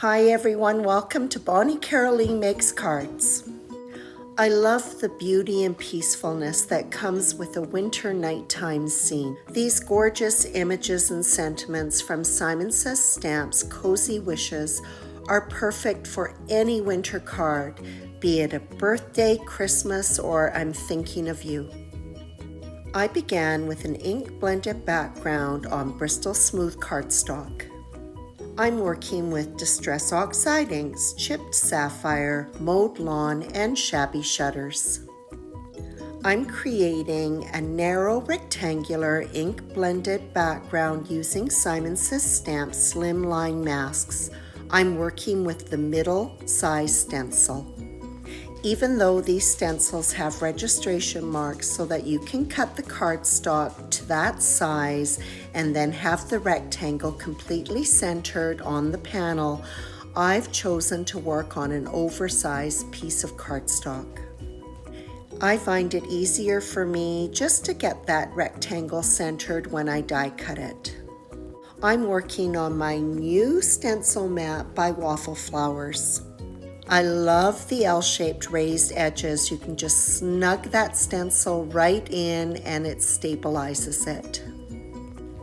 Hi everyone, welcome to Bonnie Caroline Makes Cards. I love the beauty and peacefulness that comes with a winter nighttime scene. These gorgeous images and sentiments from Simon Says Stamps' Cozy Wishes are perfect for any winter card, be it a birthday, Christmas, or I'm thinking of you. I began with an ink blended background on Bristol Smooth cardstock. I'm working with Distress Oxide inks, Chipped Sapphire, Mowed Lawn, and Shabby Shutters. I'm creating a narrow rectangular ink blended background using Simon Says Stamps slim line masks. I'm working with the middle size stencil. Even though these stencils have registration marks so that you can cut the cardstock to that size and then have the rectangle completely centered on the panel, I've chosen to work on an oversized piece of cardstock. I find it easier for me just to get that rectangle centered when I die cut it. I'm working on my new stencil mat by Waffle Flowers. I love the L-shaped raised edges. You can just snug that stencil right in and it stabilizes it.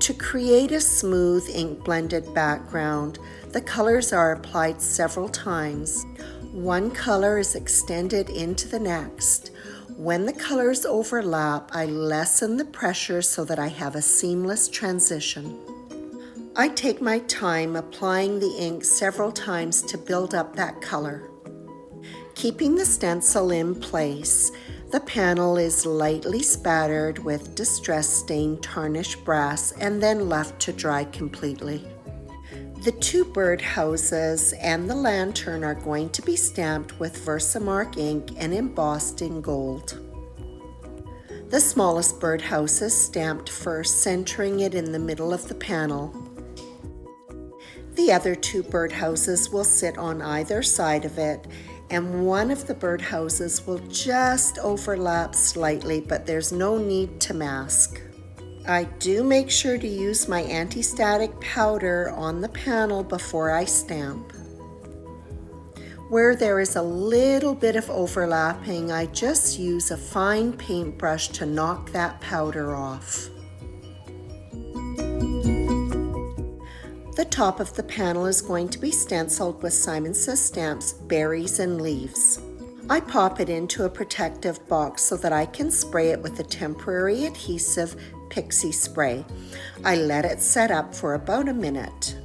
To create a smooth ink blended background, the colors are applied several times. One color is extended into the next. When the colors overlap, I lessen the pressure so that I have a seamless transition. I take my time applying the ink several times to build up that color. Keeping the stencil in place, the panel is lightly spattered with Distress Stained Tarnished Brass and then left to dry completely. The two birdhouses and the lantern are going to be stamped with Versamark ink and embossed in gold. The smallest birdhouse is stamped first, centering it in the middle of the panel. The other two birdhouses will sit on either side of it, and one of the birdhouses will just overlap slightly, but there's no need to mask. I do make sure to use my anti-static powder on the panel before I stamp. Where there is a little bit of overlapping, I just use a fine paintbrush to knock that powder off. The top of the panel is going to be stenciled with Simon Says Stamps Berries and Leaves. I pop it into a protective box so that I can spray it with a temporary adhesive pixie spray. I let it set up for about a minute.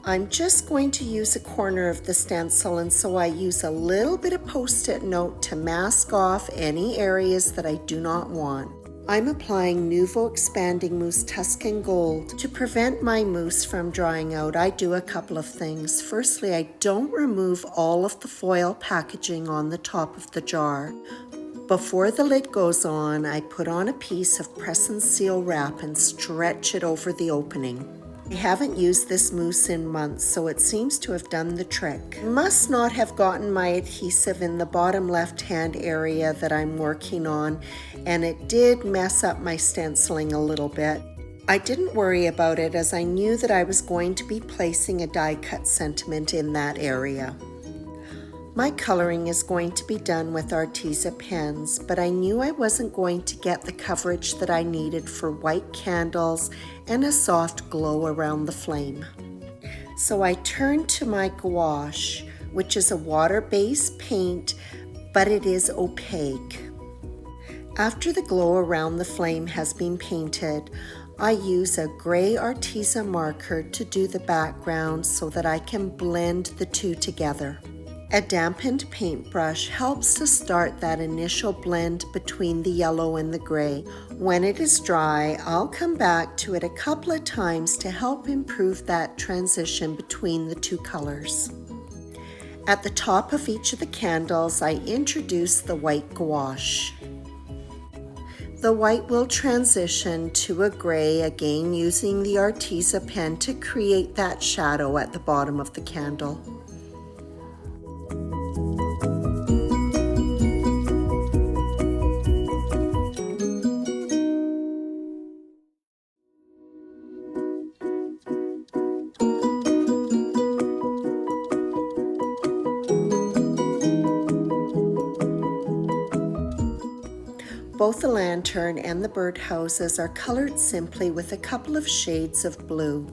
I'm just going to use a corner of the stencil, and so I use a little bit of Post-it note to mask off any areas that I do not want. I'm applying Nouveau Expanding Mousse Tuscan Gold. To prevent my mousse from drying out, I do a couple of things. Firstly, I don't remove all of the foil packaging on the top of the jar. Before the lid goes on, I put on a piece of press and seal wrap and stretch it over the opening. I haven't used this mousse in months, so it seems to have done the trick. Must not have gotten my adhesive in the bottom left-hand area that I'm working on, and it did mess up my stenciling a little bit. I didn't worry about it as I knew that I was going to be placing a die-cut sentiment in that area. My coloring is going to be done with Arteza pens, but I knew I wasn't going to get the coverage that I needed for white candles and a soft glow around the flame. So I turned to my gouache, which is a water-based paint, but it is opaque. After the glow around the flame has been painted, I use a gray Arteza marker to do the background so that I can blend the two together. A dampened paintbrush helps to start that initial blend between the yellow and the gray. When it is dry, I'll come back to it a couple of times to help improve that transition between the two colors. At the top of each of the candles, I introduce the white gouache. The white will transition to a gray, again using the Arteza pen to create that shadow at the bottom of the candle. Both the lantern and the birdhouses are colored simply with a couple of shades of blue.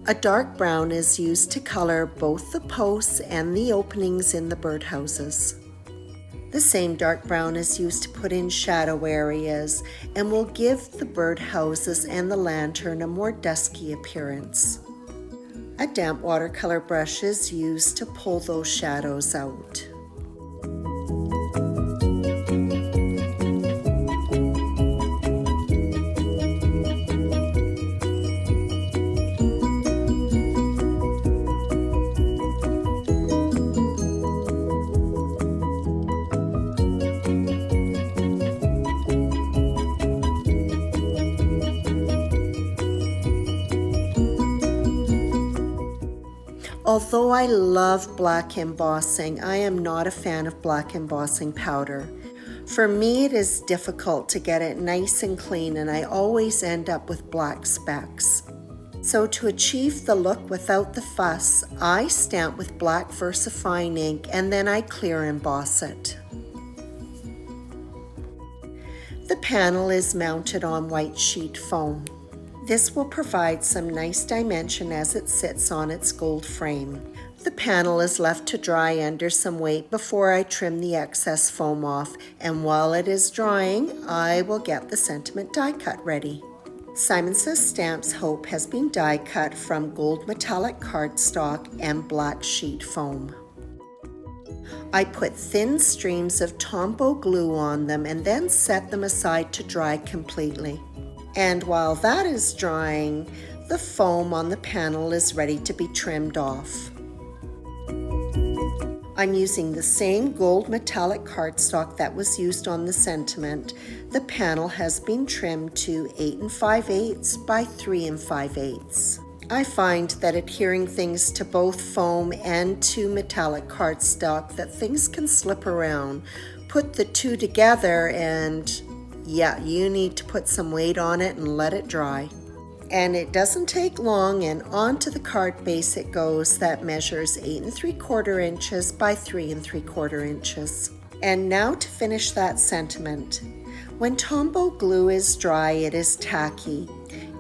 A dark brown is used to color both the posts and the openings in the birdhouses. The same dark brown is used to put in shadow areas and will give the birdhouses and the lantern a more dusky appearance. A damp watercolor brush is used to pull those shadows out. Although I love black embossing, I am not a fan of black embossing powder. For me, it is difficult to get it nice and clean, and I always end up with black specks. So to achieve the look without the fuss, I stamp with black VersaFine ink and then I clear emboss it. The panel is mounted on white sheet foam. This will provide some nice dimension as it sits on its gold frame. The panel is left to dry under some weight before I trim the excess foam off, and while it is drying, I will get the sentiment die cut ready. Simon Says Stamps Hope has been die cut from gold metallic cardstock and black sheet foam. I put thin streams of Tombow glue on them and then set them aside to dry completely. And while that is drying, the foam on the panel is ready to be trimmed off. I'm using the same gold metallic cardstock that was used on the sentiment. The panel has been trimmed to 8 5/8 by 3 5/8. I find that adhering things to both foam and to metallic cardstock that things can slip around. Put the two together and yeah, you need to put some weight on it and let it dry. And it doesn't take long, and onto the card base it goes that measures 8 3/4 inches by 3 3/4 inches. And now to finish that sentiment. When Tombow glue is dry, it is tacky.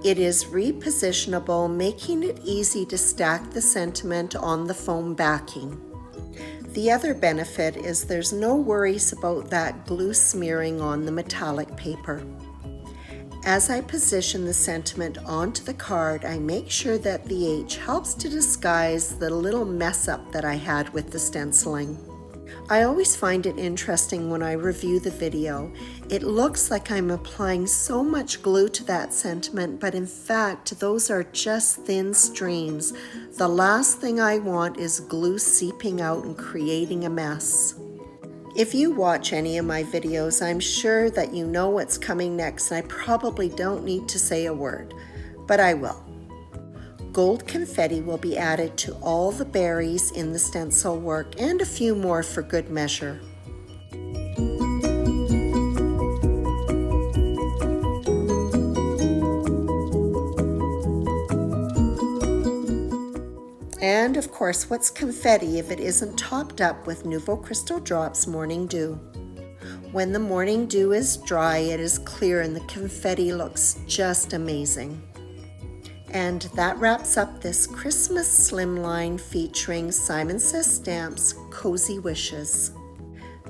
It is repositionable, making it easy to stack the sentiment on the foam backing. The other benefit is there's no worries about that glue smearing on the metallic paper. As I position the sentiment onto the card, I make sure that the H helps to disguise the little mess up that I had with the stenciling. I always find it interesting when I review the video. It looks like I'm applying so much glue to that sentiment, but in fact, those are just thin streams. The last thing I want is glue seeping out and creating a mess. If you watch any of my videos, I'm sure that you know what's coming next, and I probably don't need to say a word, but I will. Gold confetti will be added to all the berries in the stencil work and a few more for good measure. And of course, what's confetti if it isn't topped up with Nouveau Crystal Drops Morning Dew? When the morning dew is dry, it is clear and the confetti looks just amazing. And that wraps up this Christmas slimline featuring Simon Says Stamps Cozy Wishes.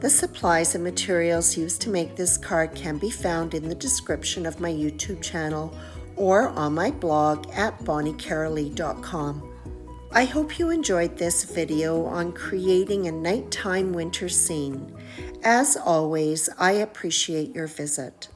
The supplies and materials used to make this card can be found in the description of my YouTube channel or on my blog at bonniecarolee.com. I hope you enjoyed this video on creating a nighttime winter scene. As always, I appreciate your visit.